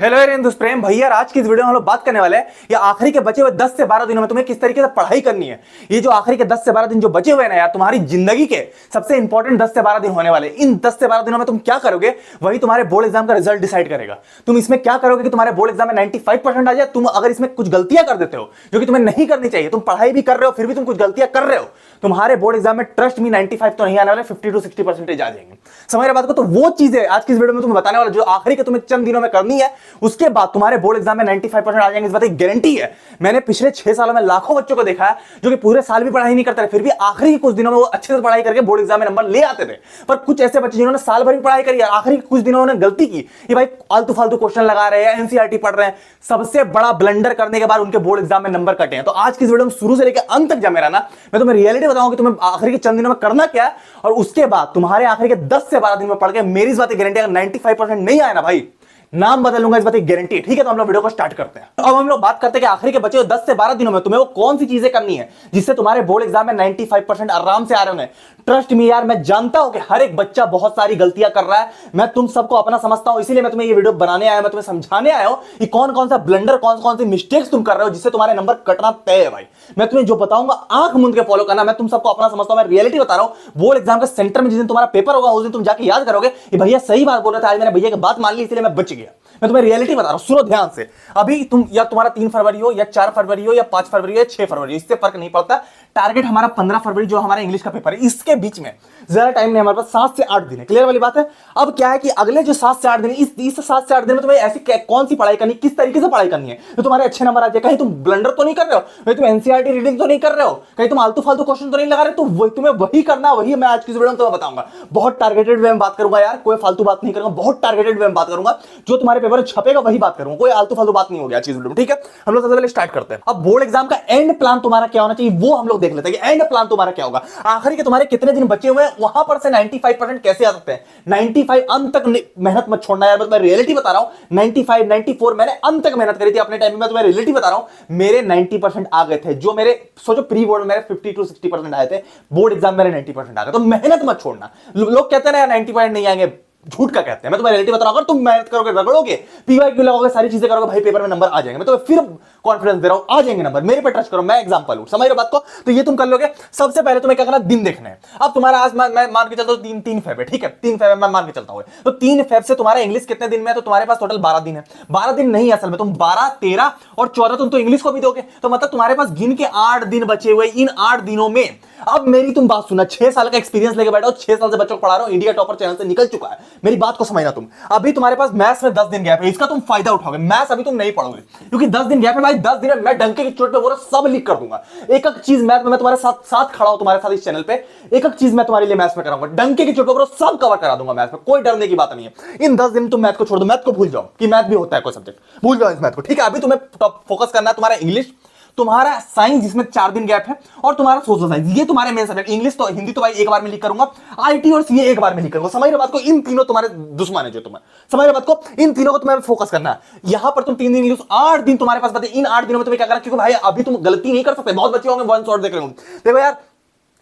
Hello यार दोस्त प्रेम भैया, आज की इस वीडियो में हम लोग बात करने वाले हैं या आखिरी के बचे हुए 10 से 12 दिनों में तुम्हें किस तरीके से पढ़ाई करनी है। ये जो आखिरी के 10 से 12 दिन जो बचे हुए हैं ना यार, तुम्हारी जिंदगी के सबसे इंपॉर्टेंट 10 से 12 दिन होने वाले। इन 10 से 12 दिनों में तुम क्या करोगे वही तुम्हारे बोर्ड एग्जाम का रिजल्ट डिसाइड करेगा। तुम इसमें क्या करोगे कि तुम्हारे बोर्ड एग्जाम में 95% आ जाए। तुम अगर इसमें कुछ गलतियां कर देते हो जो कि तुम्हें नहीं करनी चाहिए, तुम पढ़ाई भी कर रहे हो फिर भी तुम कुछ गलतियां कर रहे हो, तुम्हारे बोर्ड एग्जाम में ट्रस्ट मी 95 तो नहीं आने वाले, 50 to 60% आ जाएंगे। समझ रहे बात को? तो वो चीजें आज की इस वीडियो में तुम्हें बताने वाला जो आखिरी के तुम्हें चंद दिनों में करनी है, उसके बाद तुम्हारे बोर्ड एग्जाम में 95% आ जाएंगे, इस बात की गारंटी है। मैंने पिछले 6 सालों में लाखों बच्चों को देखा है जो कि पूरे साल भी पढ़ाई नहीं करते थे, फिर भी आखिरी के कुछ दिनों में वो अच्छे से पढ़ाई करके बोर्ड एग्जाम में नंबर ले आते थे। पर कुछ ऐसे बच्चे जिन्होंने साल भर भी पढ़ाई करी, आखिरी के कुछ दिनों में गलती की, ये भाई आलतू फालतू क्वेश्चन लगा रहे हैं, एनसीईआरटी पढ़ रहे हैं, सबसे बड़ा ब्लंडर करने के बाद उनके बोर्ड एग्जाम में नंबर कटे हैं। तो आज की इस वीडियो में शुरू से लेकर अंत तक जमे रहना, मैं तुम्हें रियलिटी बताऊंगा कि तुम्हें आखिरी के चंद दिनों में करना क्या है, और उसके बाद तुम्हारे आखिरी के 10 से 12 दिन में पढ़ के मेरी इस बात की गारंटी, अगर 95% नहीं आया ना भाई, नाम बदलूंगा, इस बात की गारंटी। ठीक है, तो हम लोग वीडियो को स्टार्ट करते हैं। अब हम लोग बात करते हैं कि आखिरी के बचे 10 से 12 दिनों में तुम्हें वो कौन सी चीजें करनी है जिससे तुम्हारे बोर्ड एग्जाम में 95% आराम से आ रहे होंगे। ट्रस्ट मी यार, मैं जानता हूं कि हर एक बच्चा बहुत सारी गलतियां कर रहा है, मैं तुम सबको अपना समझता हूं, इसीलिए मैं तुम्हें ये वीडियो बनाने आया, मैं तुम्हें समझाने आया हूं कि कौन कौन सा ब्लंडर, कौन कौन सी मिस्टेक्स तुम कर रहे हो जिससे तुम्हारे नंबर कटना तय है। भाई मैं तुम्हें जो बताऊंगा आंख मूंद के फॉलो करना, मैं तुम सबको अपना समझता हूं, मैं रियलिटी बता रहा हूं। बोर्ड एग्जाम के सेंटर में जिस दिन तुम्हारा पेपर होगा उस दिन तुम जाके याद करोगे कि भैया सही बात बोल रहे थे, आज मैंने भैया की बात मान ली इसलिए मैं बच गया। मैं तुम्हें रियलिटी बता रहा हूं, सुनो ध्यान से। अभी तुम या तुम्हारा 3 फरवरी हो या 4 फरवरी हो या 5 फरवरी हो या 6 फरवरी हो, इससे फर्क नहीं पड़ता। टारगेट हमारा 15 फरवरी जो हमारा इंग्लिश का पेपर है, इसके बीच में ज्यादा टाइम नहीं, हमारे पास 7 से 8 दिन है। क्लियर वाली बात है। अब क्या है कि अगले जो 7 से 8 दिन, इस 7 से 8 दिन में तुम्हें ऐसी कौन सी पढ़ाई करनी, किस तरीके से पढ़ाई करनी है तो तुम्हारे अच्छे नंबर आ जाए। कहीं तुम ब्लंडर तो नहीं कर रहे हो, कहीं तुम एनसीईआरटी रीडिंग तो नहीं कर रहे हो, कहीं तुम आलतू फालतू क्वेश्चन तो नहीं लगा रहे, तो वही तुम्हें वही करना, वही मैं आज की वीडियो में तुम्हें बताऊंगा। बहुत टारगेटेड वे में बात करूंगा यार, कोई फालतू बात नहीं करूंगा, बहुत टारगेटेड वे में बात करूंगा, जो तुम्हारे पेपर में छपेगा वही बात करूंगा, कोई आलतू फालतू बात नहीं होगी आज की वीडियो में। ठीक है, हम लोग सबसे पहले स्टार्ट करते हैं। अब बोर्ड एग्जाम का एंड प्लान तुम्हारा क्या होना चाहिए वो हम लोग देख लेते हैं कि एंड प्लान तुम्हारा क्या होगा। आखिरी के तुम्हारे कितने दिन बचे हुए हैं, वहां पर से 95% कैसे आ सकते हैं। 95 अंत तक मेहनत मत छोड़ना यार, मैं रियलिटी बता रहा हूं। 95 94 मैंने अंत तक मेहनत करी थी अपने टाइम में, मैं तुम्हें रियलिटी बता रहा हूं। मेरे 90% आ गए थे, जो मेरे सोचो प्री बोर्ड में मेरे 50 to 60% आए थे, बोर्ड एग्जाम मेरे 90% आ गए। तो मेहनत मत छोड़ना। लोग कहते हैं ना 90% नहीं आएंगे, झूठ का कहते हैं। मैं तुम्हें रियलिटी बता रहा हूं, अगर तुम मेहनत करोगे, रगड़ोगे, पीवाईक्यू लगाओगे, सारी चीजें करोगे, भाई पेपर में नंबर आ जाएंगे। मैं तुम्हें फिर कॉन्फिडेंस दे रहा हूं, आ जाएंगे नंबर, मेरे पे ट्रस्ट करो, मैं एग्जांपल हूं। समझ रहे बात को? तो ये तुम कर लोगे। सबसे पहले तुम्हें क्या करना, दिन देखना है। अब तुम्हारा आज मैं मान के चलता हूं 3 फेब है, ठीक है, 3 फेब मैं मान के चलता हूं। तो 3 फेब से तुम्हारा इंग्लिश कितने दिन में है, तो तुम्हारे पास टोटल 12 दिन है। 12 दिन नहीं, असल में तुम 12 13 और 14 तुम तो इंग्लिश को भी दोगे, तो मतलब तुम्हारे पास गिन के 8 दिन बचे हुए। इन 8 दिनों में अब मेरी तुम बात सुनना, 6 साल का एक्सपीरियंस लेके बैठा हूं, 6 साल से बच्चों को पढ़ा रहा हूं, इंडिया टॉपर चैनल से निकल चुका है, मेरी बात को समझना तुम। अभी तुम्हारे पास मैथ्स में 10 दिन गैप है, इसका तुम फायदा उठाओगे। मैथ्स अभी तुम नहीं पढ़ोगे क्योंकि 10 दिन गैप है भाई। 10 दिन में मैं डंके की चोट पे बोल रहा सब लिख कर दूंगा। एक एक चीज मैथ में मैं तुम्हारे साथ खड़ा हूं, तुम्हारे साथ इस चैनल पे एक एक चीज मैं तुम्हारे लिए मैथ्स में कराऊंगा, डंके की चोट पे सब कवर करा दूंगा मैथ्स में, कोई डरने की बात नहीं है। इन 10 दिन तुम मैथ को छोड़ दो, मैथ को भूल जाओ कि मैथ भी होता है कोई सब्जेक्ट, भूल जाओ इस मैथ को। ठीक है, अभी तुम्हें फोकस करना है तुम्हारा इंग्लिश, तुम्हारा साइंस जिसमें 4 दिन गैप है, और तुम्हारा सोशल साइंस, ये तुम्हारे मेन सब्जेक्ट। इंग्लिश तो, हिंदी तो भाई एक बार में लिख करूंगा, आईटी और सीए एक बार में लिख करूंगा। समझ रहे बात को? इन तीनों तुम्हारे दुश्मन है जो तुम्हें, समझ रहे बात को? इन तीनों को तुम्हें फोकस करना है। यहां पर तुम 3 दिन इंग्लिश, 8 दिन तुम्हारे पास बचे। इन 8 दिनों में तुम्हें क्या करना, क्योंकि भाई अभी तुम गलती नहीं कर सकते। बहुत बच्चे होंगे वन शॉट देख रहे होंगे, देखो यार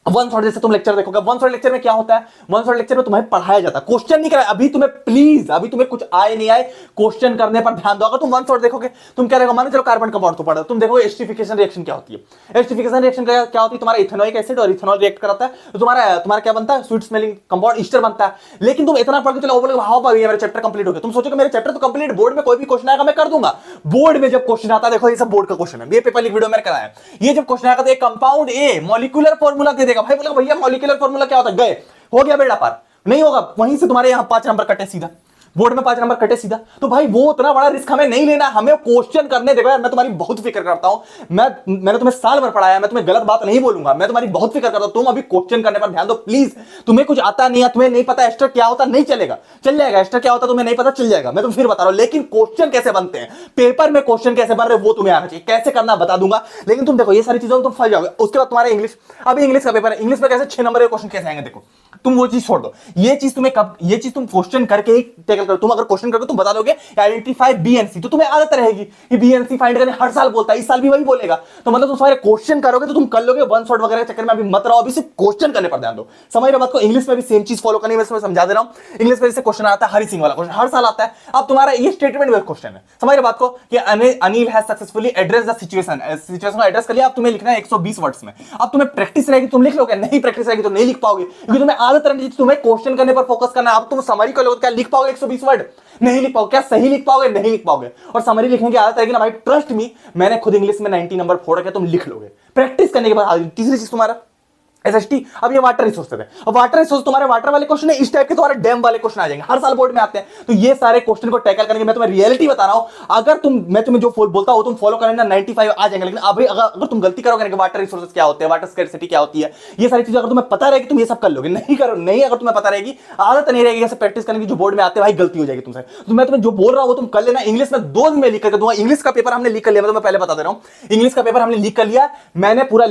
वन शॉट जैसे तुम लेक्चर देखोगे, वन शॉट लेक्चर में क्या होता है, वन शॉट लेक्चर में तुम्हें पढ़ाया जाता है, क्वेश्चन नहीं कराया। अभी तुम्हें प्लीज, अभी तुम्हें कुछ आए नहीं आए, क्वेश्चन करने पर ध्यान दो। अगर तुम वन शॉट देखोगे, तुम क्या देखोगे, मान चलो कार्बन कंपाउंड तो पढ़ा, तुम देखो एस्टरीफिकेशन रिएक्शन क्या होती है। एस्टरीफिकेशन रिएक्शन क्या होती है, तुम्हारा इथेनोइक एसिड और इथेनॉल रिएक्ट कराता है, तो तुम्हारा क्या बनता है, स्वीट स्मेलिंग कंपाउंड ईस्टर बनता है। लेकिन तुम इतना पढ़ के चलो, बोलोगे हाँ भाई मेरा चैप्टर कंप्लीट हो गया। तुम सोचोगे मेरे चैप्टर तो कंप्लीट, बोर्ड में कोई भी क्वेश्चन आएगा मैं कर दूंगा। बोर्ड में जब क्वेश्चन आता है, देखो ये सब बोर्ड का क्वेश्चन है, ये पेपर लीक वीडियो मैंने कराया, ये जब क्वेश्चन आएगा तो एक कंपाउंड ए मॉलिक्यूलर फार्मूला दे देगा। भाई बोलेगा भैया मॉलिक्यूलर फार्मूला क्या होता है, गए हो गया बेड़ा पार, नहीं होगा। वहीं से तुम्हारे यहां 5 नंबर कटे सीधा, बोर्ड में 5 नंबर कटे सीधा। तो भाई वो उतना बड़ा रिस्क हमें नहीं लेना, हमें क्वेश्चन करने। देखो यार मैं तुम्हारी बहुत फिक्र करता हूं, मैंने तुम्हें साल भर पढ़ाया, मैं तुम्हें गलत बात नहीं बोलूंगा, मैं तुम्हारी बहुत फिक्र करता हूं। तुम अभी क्वेश्चन करने पर ध्यान दो प्लीज। तुम्हें कुछ आता नहीं है, तुम्हें नहीं पता एस्टर क्या होता, नहीं चलेगा, चल जाएगा। एस्टर क्या होता तुम्हें नहीं पता, चल जाएगा, मैं तुम्हें फिर बता रहा हूं। लेकिन क्वेश्चन कैसे बनते हैं, पेपर में क्वेश्चन कैसे बन रहे वो तुम्हें आना चाहिए, कैसे करना बता दूंगा। लेकिन तुम देखो ये सारी चीजों में तुम फंस जाओगे। उसके बाद तुम्हारे इंग्लिश, अभी इंग्लिश का पेपर है, इंग्लिश में कैसे 6 नंबर के क्वेश्चन कैसे आएंगे, देखो तुम वो चीज छोड़ दो। ये चीज तुम्हें कब, ये चीज तुम क्वेश्चन करके ही टेक टैकल करो। तुम अगर क्वेश्चन करोगे तुम बता दोगे आइडेंटिफाई बीएनसी, तो तुम्हें आदत रहेगी कि बीएनसी फाइंड करने हर साल बोलता है, इस साल भी वही बोलेगा। तो मतलब तुम सारे क्वेश्चन करोगे तो तुम कर लोगे। वन शॉट वगैरह के चक्कर में अभी मत रहो, अभी सिर्फ क्वेश्चन करने पर ध्यान दो। समझ रहे बात को? इंग्लिश में भी सेम चीज फॉलो करनी है, मैं समझा दे रहा हूं। इंग्लिश में जैसे क्वेश्चन आता है हरी सिंह वाला क्वेश्चन हर साल आता है। अब तुम्हारा ये स्टेटमेंट बेस्ड क्वेश्चन है, समझ रहे बात को, कि Anil has successfully address the situation, situation को एड्रेस कर लिया। अब तुम्हें लिखना है 120 वर्ड्स में। अब तुम्हें प्रैक्टिस रहेगी, तुम लिख लोगे, नहीं प्रैक्टिस रहेगी तो नहीं लिख पाओगे, क्योंकि तुम्हें आदत रहनी चाहिए तुम्हें क्वेश्चन करने पर फोकस करना है। अब तुम समरी कर लो, क्या लिख पाओगे 120 वर्ड? नहीं लिख पाओगे। क्या सही लिख पाओगे? नहीं लिख पाओगे। और समरी लिखने की आदत रहेगी ना भाई, ट्रस्ट मी, मैंने खुद इंग्लिश में 90 नंबर फोड़ रखे, तुम लिख लोगे प्रैक्टिस करने के बाद। तीसरी चीज तुम्हारा एसएसटी। अब ये वाटर रिसोर्स थे, अब वाटर रिसोर्स तुम्हारे वाटर वाले क्वेश्चन है, इस टाइप के तुम्हारे डैम वाले क्वेश्चन आ जाएंगे, हर साल बोर्ड में आते हैं। तो ये सारे क्वेश्चन को टैकल करके मैं तुम्हें रियलिटी बता रहा हूं। अगर मैं तुम्हें जो बोलता हूं तुम फॉलो करेंगे ना 95 आ जाएंगे। लेकिन अभी अगर तुम गलती करोगे ना, वाटर रिसोर्सेज क्या होते हैं, वाटर स्कैर्सिटी क्या होती है, ये सारी चीजें अगर तुम्हें पता रहेगी तुम ये सब कर लोगे। नहीं करो, नहीं अगर तुम्हें पता रहेगी, आदत नहीं रहेगी ऐसे प्रैक्टिस करने की, जो बोर्ड में आते हैं भाई गलती हो जाएगी तुमसे। तो मैं तुम्हें जो बोल रहा हूं तुम कर लेना। इंग्लिश में 2 दिन में लिख करके दूंगा। इंग्लिश का पेपर हमने लिख कर लिया, मैं तुम्हें पहले बता दे रहा हूं। इंग्लिश का पेपर हमने लिख कर लिया, मैंने पूरा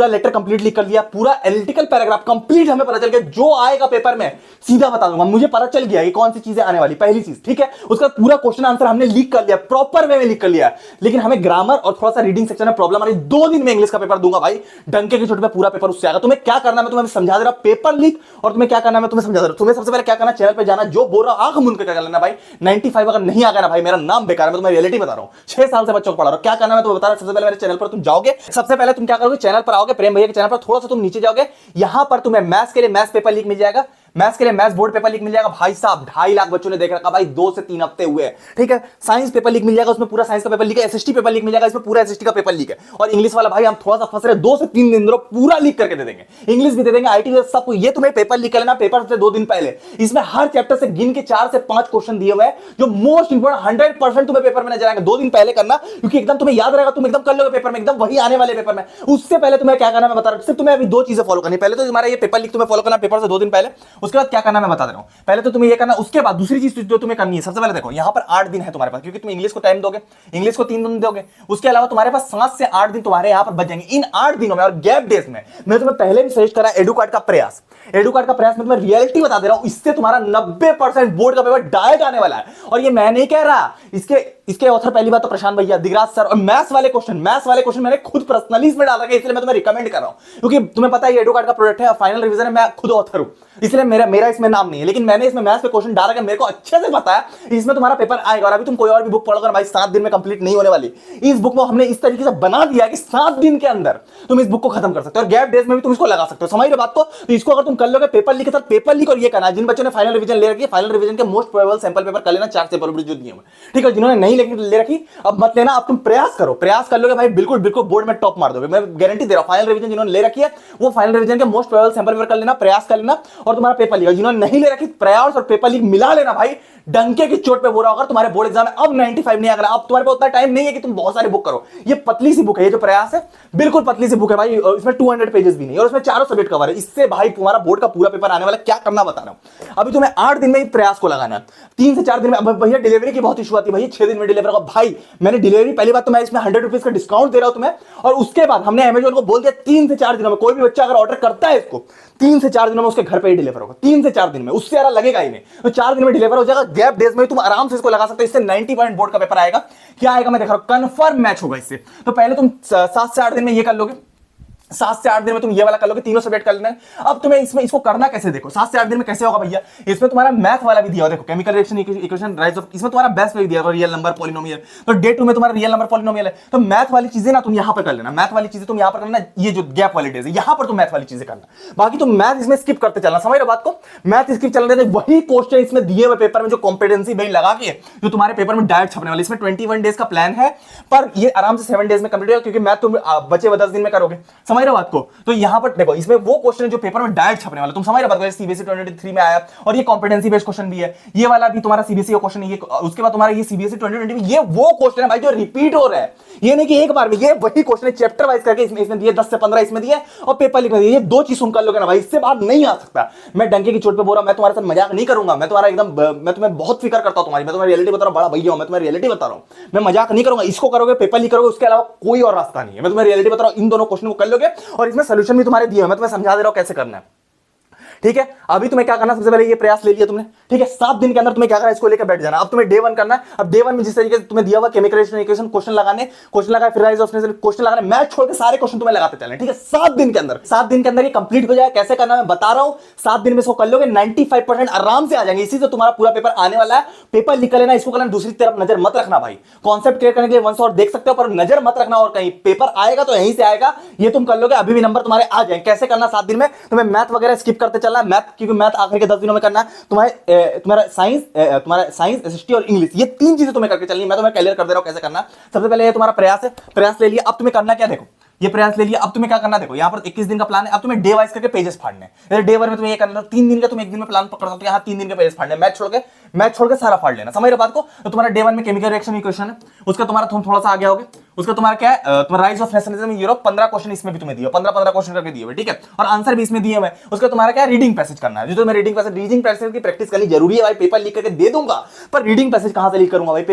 लेटर कंप्लीट लिख कर लिया, पूरा एनालिटिकल कंप्लीट हमें पता चल गया। जो आएगा पेपर में सीधा बता दूंगा, मुझे पता चल गया कि कौन सी चीजें आने वाली, पहली चीज, ठीक है। उसका पूरा क्वेश्चन आंसर हमने लिख कर लिया, प्रॉपर वे में लिख कर लिया। लेकिन हमें ग्रामर और थोड़ा सा रीडिंग सेक्शन में प्रॉब्लम आ रही। 2 दिन में इंग्लिश का पेपर दूंगा भाई, डंके की चोट पे पूरा पेपर उससे आएगा। तुम्हें क्या करना मैं तुम्हें समझा दे रहा हूं, पेपर लीक। और तुम्हें क्या करना मैं तुम्हें समझा दे रहा हूं। तुम्हें सबसे पहले क्या करना, चैनल पे जाना, जो बोल रहा हूं आंख मूंद के कर लेना भाई। 95 अगर नहीं आ गया ना भाई, मेरा नाम बेकार है, मैं तुम्हें रियलिटी बता रहा हूं। 6 साल से बच्चों को पढ़ा रहा हूं। क्या करना मैं तुम्हें बता रहा हूं। सबसे पहले मेरे चैनल पर तुम जाओगे, सबसे पहले तुम क्या करोगे, चैनल पर आओगे, प्रेम भैया के चैनल पर थोड़ा सा तुम नीचे जाओगे। यहां पर तुम्हें मैथ्स के लिए मैथ्स पेपर लीक मिल जाएगा, मैथ्स के लिए मैथ्स बोर्ड पेपर लीक मिल जाएगा। भाई साहब 2.5 लाख बच्चों ने देख रखा भाई, 2 से 3 हफ्ते हुए, ठीक है। साइंस पेपर लीक मिल जाएगा, उसमें पूरा साइंस का पेपर लीक है। एसएसटी पेपर लीक मिल जाएगा, इसमें पूरा एसएसटी का पेपर लीक है। और इंग्लिश वाला भाई हम थोड़ा सा फंस रहे, 2 से 3 दिन पूरा लीक करके दे देंगे। इंग्लिश भी दे देंगे, आईटी सब। ये तुम्हें पेपर लीक कर लेना पेपर से 2 दिन पहले। इसमें हर चैप्टर से गिन के 4 से 5 क्वेश्चन दिए हुए हैं, जो मोस्ट इंपोर्टेंट 100% तुम्हें पेपर में नजर आएंगे। 2 दिन पहले करना, क्योंकि एकदम तुम्हें याद रहेगा, तुम एकदम कर लोगे पेपर में, एकदम वही आने वाले पेपर में। उससे पहले तुम्हें क्या करना मैं बता रहा हूं। सिर्फ तुम्हें अभी 2 चीजें फॉलो करनी। पहले तो तुम्हारा ये पेपर लीक तुम्हें फॉलो करना पेपर से 2 दिन पहले। उसके बाद क्या करना मैं बता दे रहा हूं। पहले तो तुम्हें ये करना, उसके बाद दूसरी चीज जो तुम्हें करनी है, सबसे पहले देखो यहां पर 8 दिन है तुम्हारे पास, क्योंकि तुम इंग्लिश को टाइम दोगे, इंग्लिश को 3 दिन दोगे। उसके अलावा तुम्हारे पास 7 से 8 दिन तुम्हारे यहां पर बच जाएंगे। इन 8 दिनों में और गैप डेज में मैं तुम्हें पहले भी सजेस्ट करा एडुकार्ड का प्रयास। एडुकार्ड का प्रयास में तुम्हें रियलिटी बता दे रहा हूं, इससे तुम्हारा 90% बोर्ड का पेपर डायरेक्ट आने वाला है। और ये मैं नहीं कह रहा, इसके ऑथर पहली बात तो प्रशांत भैया, दिगराज सर। और मैथ्स वाले क्वेश्चन मैंने खुद पर्सनली इसमें डाल रखे, इसलिए मैं तुम्हें रिकमेंड कर रहा हूं, क्योंकि तुम्हें पता है ये एडुकार्ड का प्रोडक्ट है, फाइनल रिवीजन है, मैं खुद ऑथर हूं, इसलिए मेरा इसमें नाम नहीं है। लेकिन मैंने इसमें मैथ्स पे क्वेश्चन डाल रखे, मेरे को अच्छे से पता है इसमें तुम्हारा पेपर आएगा। और अभी तुम कोई और भी बुक पढ़ोगे भाई, 7 दिन में कंप्लीट नहीं होने वाली। इस बुक को हमने इस तरीके से बना दिया कि 7 दिन के अंदर तुम इस बुक को खत्म कर सकते हो, और गैप डेज में भी तुम इसको लगा सकते हो। समझ रहे बात को? तो इसको अगर तुम कर लोगे पेपर लीक के साथ, पेपर लीक और ये करना, जिन बच्चों ने फाइनल रिवीजन ले रखी है, फाइनल रिवीजन के मोस्ट प्रोबेबल सैंपल पेपर कर लेना, 4 से प्रोबेबिलिटी जो दिए हुए, ठीक है। जिन्होंने नहीं ले रखी अब मत लेना, अब तुम प्रयास करो, प्रयास कर लोगे भाई, बिल्कुल बोर्ड में टॉप मार दोगे, मैं गारंटी दे रहा हूं। फाइनल रिवीजन जिन्होंने ले रखी है वो फाइनल रिवीजन के मोस्ट प्रोबेबल सैंपल पेपर कर लेना, प्रयास कर लेना, और तुम्हारा पेपर लीक। जिन्होंने नहीं ले रखी प्रयास और पेपर लीक मिला लेना भाई, डंके की चोट पे बोल रहा होगा तुम्हारे बोर्ड एग्जाम में अब 95 नहीं आ गया। अब तुम्हारे पास उतना टाइम नहीं है कि तुम बहुत सारे बुक करो। ये पतली सी बुक है, ये जो प्रयास है बिल्कुल पतली सी बुक है भाई, इसमें 200 पेजेस भी नहीं, और इसमें 4 सब्जेक्ट कवर है। इससे भाई तुम्हारा बोर्ड का पूरा पेपर आने वाला, क्या करना बता रहा हूं। अभी तुम्हें 8 दिन में प्रयास को लगाना है, 3 से 4 दिन में। भैया डिलीवरी की बहुत इशू आती है, भैया 6 दिन में डिलीवर होगा। भाई मैंने डिलीवरी पहली बात तो मैं इसमें 100 रुपीज का डिस्काउंट दे रहा हूं तुम्हें, और उसके बाद हमने अमेजॉन को बोल दिया 3 से 4 दिनों में कोई भी बच्चा अगर ऑर्डर करता है इसको, 3 से 4 दिनों में उसके घर पे ही डिलीवर होगा। 3 से 4 दिन में, उससे ज्यादा लगेगा ही नहीं। तो 4 दिन में डिलीवर हो जाएगा। गैप डेज में तुम आराम से इसको लगा सकते हो। इससे 90% बोर्ड का पेपर आएगा। क्या आएगा मैं देख रहा हूं, कंफर्म मैच होगा इससे। तो पहले तुम 7 से 8 दिन में ये कर लोगे, 7 से 8 दिन में तुम ये वाला कर लोगे, तीनों सब्जेक्ट कर लेना है। अब तुम्हें इसको करना कैसे, देखो 7 से 8 दिन में कैसे होगा भैया। इसमें तुम्हारा मैथ वाला भी दिया हुआ, देखो chemical reaction equation rise of, इसमें तुम्हारा बेस्ट भी दिया हुआ, रियल नंबर पॉलिनोमियल। तो डे 2 में तुम्हारा रियल नंबर पॉलिनोमियल है। तो मैथ वाली चीजें ना तुम यहां पर कर लेना, मैथ वाली चीजें तुम यहां पर करना। ये जो गैप वाली डेज है यहां पर तुम मैथ वाली चीजें करना, बाकी तुम मैथ इसमें स्किप करते चलना। समझ रहे बात को, मैथ स्किप चलने देते। वही क्वेश्चन इसमें दिए हुए पेपर में जो कॉम्पिटेंसी बेस्ड लगा के जो तुम्हारे पेपर में डायरेक्ट छपने वाले, इसमें 21 डेज का प्लान है, पर ये आराम से 7 डेज में कंप्लीट होगा, क्योंकि मैथ तुम बचे 10 दिन में करोगे। समझ रहे बात को। तो यहां पर देखो, इसमें वो क्वेश्चन है जो पेपर में डायरेक्ट छपने वाला, तुम समझ रहे बात, सीबीएसई 2023 में आया, और ये कॉम्पिटेंसी बेस्ड क्वेश्चन भी है। ये वाला भी तुम्हारा सीबीएसई का क्वेश्चन है। ये उसके बाद तुम्हारा ये सीबीएसई 2020 में ये वो क्वेश्चन है भाई जो रिपीट हो रहा है। ये नहीं कि एक बार में, ये वही क्वेश्चन है चैप्टर वाइज करके इसमें दिए, 10 से 15 इसमें दिए, और पेपर लिख दिए। ये 2 चीज तुम कर लोगे ना भाई, इससे बाहर नहीं आ सकता। मैं डंके की चोट पे बोल रहा हूं, मैं तुम्हारे साथ मजाक नहीं करूंगा। मैं तुम्हारा एकदम, मैं तुम्हें बहुत फिक्र करता हूं तुम्हारी, मैं तुम्हें रियलिटी बता रहा हूं, बड़ा भैया हूं, मैं तुम्हें रियलिटी बता रहा हूं, मैं मजाक नहीं करूंगा। इसको करोगे, पेपर लिख करोगे, उसके अलावा कोई और रास्ता नहीं है। मैं तुम्हें रियलिटी बता रहा हूं, इन दोनों क्वेश्चन को कर लोगे, और इसमें सोल्यूशन भी तुम्हारे दिए, मैं तुम्हें समझा दे रहा हूं कैसे करना है, ठीक है। अभी तुम्हें क्या करना, सबसे पहले ये प्रयास ले लिया तुमने, ठीक है, 7 दिन के अंदर तुम्हें क्या करना है, इसको लेकर बैठ जाना। अब तुम्हें डे 1 करना है। अब डे 1 में जिस तरीके से तुम्हें दिया हुआ केमिकल रिएक्शन इक्वेशन क्वेश्चन लगाने, क्वेश्चन लगाए, फिर राइज ऑफ नेचर क्वेश्चन लगाने, मैथ छोड़ के सारे क्वेश्चन तुम्हें लगाते चलने, ठीक है, 7 दिन के अंदर। 7 दिन के अंदर ये कंप्लीट हो जाए। कैसे करना मैं बता रहा हूं, 7 दिन में इसको कर लोगे 95% आराम से आ जाएंगे। इसी से तुम्हारा पूरा पेपर आने वाला है। पेपर लिख लेना, इसको करना, दूसरी तरफ नजर मत रखना भाई। कॉन्सेप्ट क्लियर करने के लिए वंस और देख सकते हो, पर नजर मत रखना और कहीं। पेपर आएगा तो यहीं से आएगा, ये तुम कर लोगे, अभी भी नंबर तुम्हारे आ जाएंगे। कैसे करना 7 दिन में, तुम्हें मैथ वगैरह स्किप करते चलना है। मैथ, क्योंकि मैथ आखिर के 10 दिनों में करना है। तुम्हारा साइंस, एसएसटी और इंग्लिश, ये 3 चीजें तुम्हें करके चलनी है। मैं तुम्हें क्लियर कर दे रहा हूं कैसे करना। सबसे पहले ये तुम्हारा प्रयास है, प्रयास ले लिया। अब तुम्हें करना क्या, देखो ये प्रयास ले लिया। अब तुम्हें क्या करना, देखो यहां पर 21 दिन का प्लान है। अब तुम्हें डे वाइज करके पेजेस फाड़ने हैं। डे 1 में तुम्हें ये करना, 3 दिन का तुम एक दिन में प्लान पकड़ सकते हो, यहां 3 दिन के पेजेस फाड़ने, मैथ छोड़ के सारा फाड़ लेना। समझ रहे बात को। तो तुम्हारा डे 1 में केमिकल रिएक्शन इक्वेशन है, उसका तुम्हारा थोड़ा सा आगे आओगे, उसका तुम्हारा क्या है, तुम्हारा rise of nationalism in Europe, 15 question इसमें भी तुम्हें दिए, 15 क्वेश्चन करके दिए हुए, ठीक है, और आंसर भी इसमें दिए हुए। उसका तुम्हारा क्या है, रीडिंग पैसेज करना है। जो तुम्हें रीडिंग पैसेज की प्रैक्टिस करनी जरूरी है भाई। पेपर लिख करके दे दूंगा, पर रीडिंग पैसेज कहां से लिख करूंगा भाई।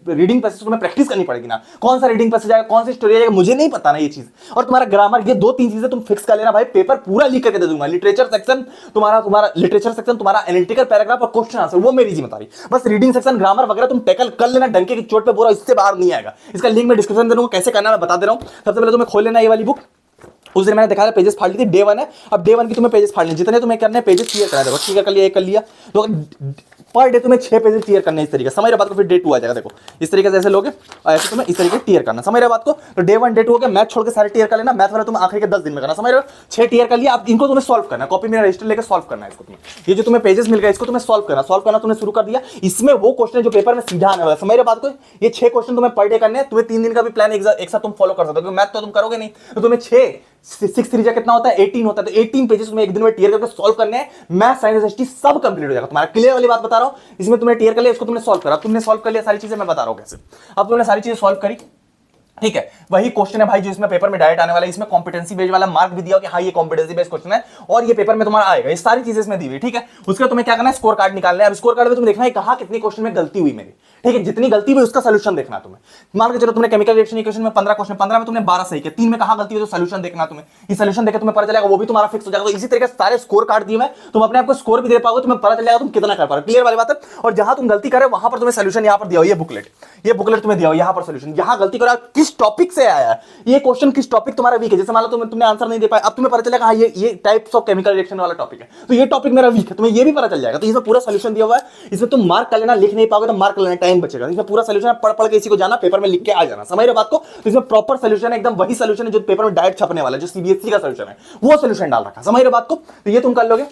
रीडिंग पैसेज तुम्हें प्रैक्टिस करनी पड़ेगी ना। कौन सा रीडिंग पैसेज आएगा, कौन सी स्टोरी आएगा, मुझे नहीं पता ना ये चीज। और तुम्हारा ग्रामर, ये 2-3 चीजें तुम फिक्स कर लेना भाई। पेपर पूरा लिख करके दे दूंगा। लिटरेचर सेक्शन तुम्हारा लिटरेचर सेक्शन तुम्हारा एनालिटिकल पैराग्राफ और क्वेश्चन आंसर, वो मेरी जिम्मेदारी। बस रीडिंग सेक्शन, ग्रामर वगैरह तुम टैकल कर लेना, डंके की चोट पे बोरा, इससे बाहर नहीं आएगा। इसका लिंक मैं डिस्क्रिप्शन दे दूंगा, कैसे करना मैं बता दे रहा हूं। सबसे पहले तुम्हें खोल लेना ये वाली बुक। उस दिन मैंने दिखाया पेजेस फाड़ ली थी, डे 1 है। अब डे 1 की तुम्हें पेजेस फाड़ने, जितने तुम्हें करने पेजेस क्लियर करना है। देखो ठीक है, कर लिया, एक कर लिया, तो पर डे तुम्हें 6 पेजेस क्लियर करने, इस तरीके समझ रहे बात को। फिर डे 2 आ जाएगा, देखो इस तरीके से ऐसे लोगे और ऐसे तुम्हें इस तरीके क्लियर करना, समझ रहे बात को। तो डे 1 डे 2 हो गया, मैथ छोड़ के सारे क्लियर कर लेना। मैथ वाला तुम आखिर के 10 दिन में करना, समझ रहे हो। 6 क्लियर कर लिया, अब इनको तुम्हें सॉल्व करना है। कॉपी में रजिस्टर लेकर सॉल्व करना है इसको तुम्हें। ये जो तुम्हें पेजेस मिल गए, इसको तुम्हें सॉल्व करना तुमने शुरू कर दिया। इसमें वो क्वेश्चन जो पेपर में सीधा आने वाला, समझ रहे बात को। ये 6 क्वेश्चन तुम्हें पर डे करने हैं। तुम्हें 3 दिन का भी प्लान एक साथ तुम फॉलो कर सकते हो, मैथ तो तुम करोगे नहीं, तो तुम्हें 6 3 कितना होता है, 18 होता है। तो 18 पेजेस तुम्हें एक दिन में क्लियर करके सॉल्व करने हैं। मैथ, साइंस, एसटी सब कंप्लीट हो जाएगा तुम्हारा। क्लियर वाली बात बता रहा हूं। इसमें तुमने क्लियर कर लिया, इसको तुमने सॉल्व करा, तुमने सॉल्व कर लिया सारी चीजें, मैं बता रहा हूं कैसे। अब तुमने सारी चीजें सॉल्व करी, ठीक है, वही क्वेश्चन है भाई जो इसमें पेपर में डायरेक्ट आने वाला है। इसमें कॉम्पिटेंसी बेस्ड वाला मार्क भी दिया कि हाँ ये कॉम्पिटेंसी बेस्ड क्वेश्चन है और ये पेपर में तुम्हारा आएगा। ये सारी चीजें इसमें दी हुई, ठीक है। उसका तुम्हें क्या करना है, स्कोर कार्ड निकालना है। अब स्कोर कार्ड में तुम्हें देखना है कहां कितनी क्वेश्चन में गलती हुई मेरी, ठीक है। जितनी गलती हुई उसका सोल्यूशन देखना है तुम्हें। मान के चलो तुमने केमिकल रिएक्शन इक्वेशन में 15 क्वेश्चन, 15 में तुमने 12 सही किया, 3 में कहां गलती हुई तो सोल्यूशन देखना तुम्हें। ये सोल्यूशन देकर तुम्हें पता चलेगा, वो भी तुम्हारा फिक्स हो जाएगा। तो इसी तरीके से सारे स्कोर कार्ड दिए मैं, तुम अपने आपको स्कोर भी दे पाओगे, तुम्हें पता चलेगा तुम कितना कर पा रहे हो। क्लियर वाली बात है। और जहां तुम गलती करे वहां पर तुम्हें सोल्यूशन यहां पर दिया हो, ये बुकलेट तुम्हें दिया हो, यहां पर सोल्यूशन, यहां गलती करा किस टॉपिक से आया है, ये क्वेश्चन किस टॉपिक तुम्हारा वीक है। जैसे मान लो तुमने आंसर नहीं दे पाया, अब तुम्हें पता चलेगा हाँ ये टाइप्स ऑफ केमिकल रिएक्शन वाला टॉपिक है, तो ये टॉपिक मेरा वीक है, तुम्हें ये भी पता चल जाएगा। तो इसमें पूरा सोल्यूशन दिया हुआ है। इसमें तुम मार्क कर लेना, लिख नहीं पाओगे तो मार्क कर लेना, टाइम बचेगा। इसमें पूरा सोल्यूशन पढ़ के इसी को जाना, पेपर में लिख के आ जाना, समझ रहे बात को। तो इसमें प्रॉपर सोल्यूशन है, एकदम वही सोल्यूशन है जो पेपर में डायरेक्ट छपने वाला है, जो सीबीएसई का सोल्यूशन है, वो सोल्यूशन डाल रखा, समझ रहे बात को। तो ये तुम कर लोगे।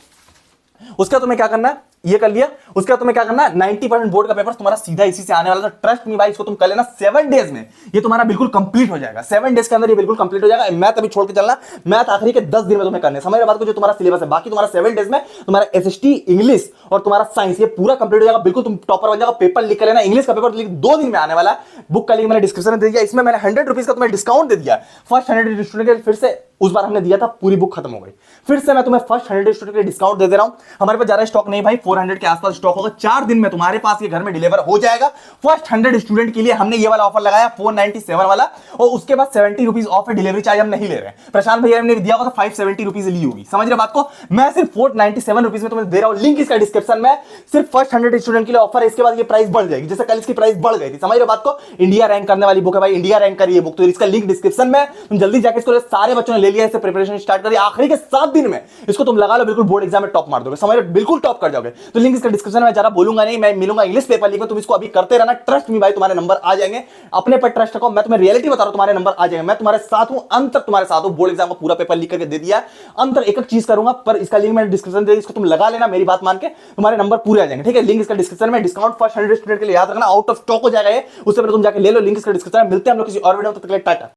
उसका तुम्हें क्या करना है, ये कर लिया। उसका तुम्हें क्या करना है, 90% बोर्ड का पेपर तुम्हारा सीधा इसी से आने वाला है। ट्रस्ट मी भाई, इसको तुम कर लेना 7 डेज में, ये तुम्हारा बिल्कुल कंप्लीट हो जाएगा। 7 डेज के अंदर ये बिल्कुल कंप्लीट हो जाएगा। मैथ अभी छोड़ के चलना, मैथ आखिरी के 10 दिन में तुम्हें करने, समझ रहे बात को, जो तुम्हारा सिलेबस है। बाकी तुम्हारा 7 डेज में तुम्हारा एसएसटी, इंग्लिश और तुम्हारा साइंस, ये पूरा कंप्लीट हो जाएगा। बिल्कुल तुम टॉपर बन जाएगा। पेपर लिख लेना, इंग्लिश का पेपर 2 दिन में आने वाला है। बुक का लिंक मैंने डिस्क्रिप्शन में दे दिया। इसमें मैंने 100 रुपीज का तुम्हें डिस्काउंट दे दिया। फर्स्ट 100 स्टूडेंट के, फिर से उस बार हमने दिया था, पूरी बुक खत्म हो गई, फिर से मैं तुम्हें फर्स्ट 100 स्टूडेंट के डिस्काउंट दे दे रहा हूं। हमारे पास ज्यादा स्टॉक नहीं भाई, 400 के आसपास स्टॉक होगा। 4 दिन में तुम्हारे पास ये घर में डिलीवर हो जाएगा। फर्स्ट 100 स्टूडेंट के लिए हमने ये वाला ऑफर लगाया 497 वाला, और उसके बाद 70 रुपीज ऑफ है, डिलीवरी चार्ज हम नहीं ले रहे हैं। प्रशांत भैया ने दिया होगा तो 570 रुपीज ली होगी, समझ रहे बात को। मैं सिर्फ 497 रुपीज में तुम्हें दे रहा हूं, लिंक इसका डिस्क्रिप्शन में। सिर्फ फर्स्ट 100 स्टूडेंट के लिए ऑफर है। इसके बाद ये प्राइस बढ़ जाएगी, जैसे कल इसकी प्राइस बढ़ गई थी, समझ रहे बात को। इंडिया रैंक करने वाली बुक है भाई, इंडिया रैंक करी ये बुक, तो इसका लिंक डिस्क्रिप्शन में। तुम जल्दी जाकर इसको, सारे बच्चों ने ले लिया, इससे प्रिपरेशन स्टार्ट कर दिया। आखिरी के 7 दिन में इसको तुम लगा लो, बिल्कुल बोर्ड एग्जाम में टॉप मार दोगे, समझ रहे, बिल्कुल टॉप कर जाओगे। तो लिंक इसका डिस्क्रिप्शन में, जरा बोलूंगा नहीं, मैं मिलूंगा इंग्लिश पेपर लीग में। तुम इसको अभी करते रहना, ट्रस्ट मी भाई, तुम्हारे नंबर आ जाएंगे। अपने पर ट्रस्ट रखो, मैं तुम्हें रियलिटी बता रहा हूं, तुम्हारे नंबर आ जाएंगे। मैं तुम्हारे साथ हूं, अंत तक तुम्हारे साथ हूं। बोर्ड एग्जाम का पूरा पेपर लिख करके दे दिया, अंत तक एक एक चीज करूंगा, पर इसका लिंक मैंने डिस्क्रिप्शन दे दिया, इसको तुम लगा लेना, मेरी बात मान के, तुम्हारे नंबर पूरे आ जाएंगे, ठीक है। लिंक इसका डिस्क्रिप्शन में। डिस्काउंट फर्स्ट 100 स्टूडेंट के लिए याद रखना, आउट ऑफ स्टॉक हो जाएगा ये, उससे पहले तुम जाके ले लो। लिंक इसका डिस्क्रिप्शन में। मिलते हैं हम लोग किसी और वीडियो में, तब तक के लिए टाटा।